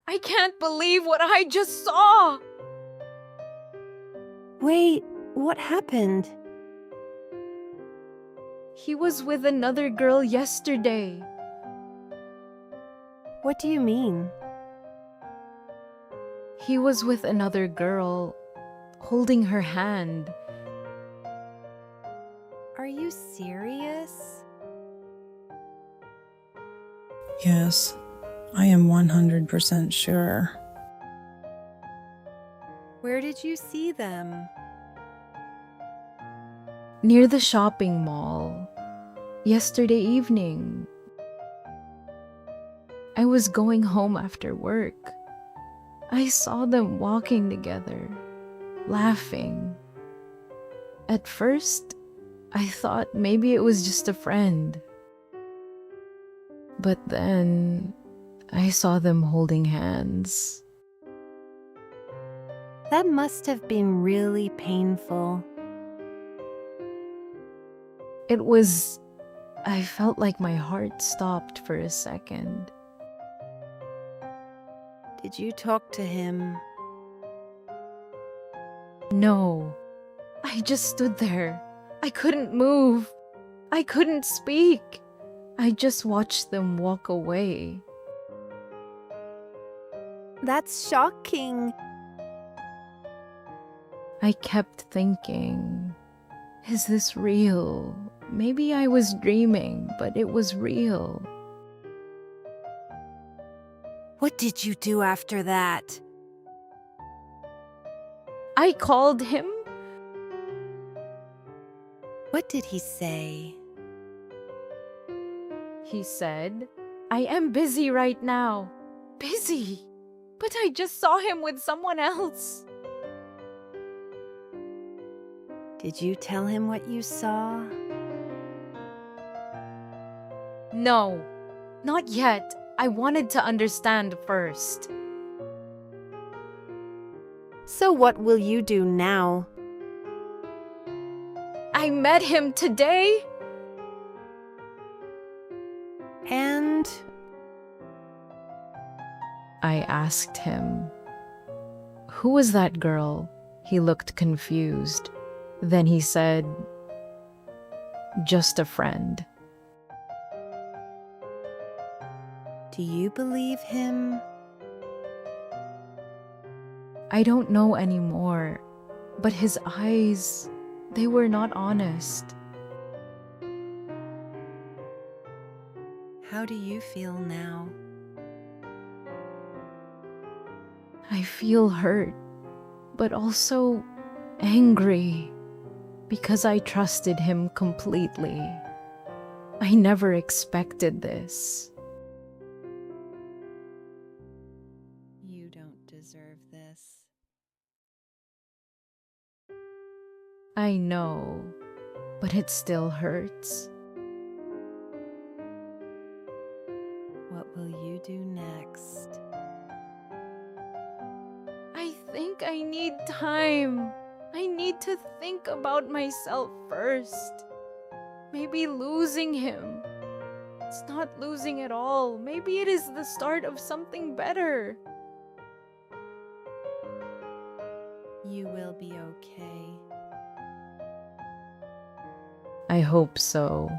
I can't believe what I just saw! Wait, what happened? He was with another girl yesterday. What do you mean? He was with another girl, holding her hand. Are you serious? Yes, I am 100% sure. Where did you see them? Near the shopping mall. Yesterday evening. I was going home after work. I saw them walking together, laughing. At first, I thought maybe it was just a friend. But then, I saw them holding hands. That must have been really painful. I felt like my heart stopped for a second. Did you talk to him? No, I just stood there. I couldn't move. I couldn't speak. I just watched them walk away. That's shocking. I kept thinking, is this real? Maybe I was dreaming, but it was real. What did you do after that? I called him. What did he say? He said, I am busy right now. Busy? But I just saw him with someone else. Did you tell him what you saw? No, not yet. I wanted to understand first. So what will you do now? I met him today. And I asked him, who was that girl? He looked confused. Then he said, just a friend. do you believe him? I don't know anymore, but his eyes, they were not honest. How do you feel now? I feel hurt, but also angry because I trusted him completely. I never expected this. You don't deserve this. I know, but it still hurts. What will you do next? I think I need time. I need to think about myself first. Maybe losing him. It's not losing at all. Maybe it is the start of something better. You will be okay. I hope so.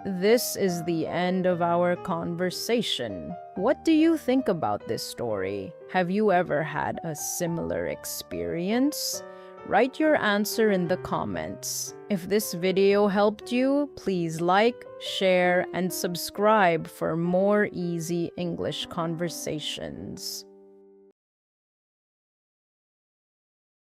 This is the end of our conversation. What do you think about this story? Have you ever had a similar experience? Write your answer in the comments. If this video helped you, please like, share, and subscribe for more easy English conversations.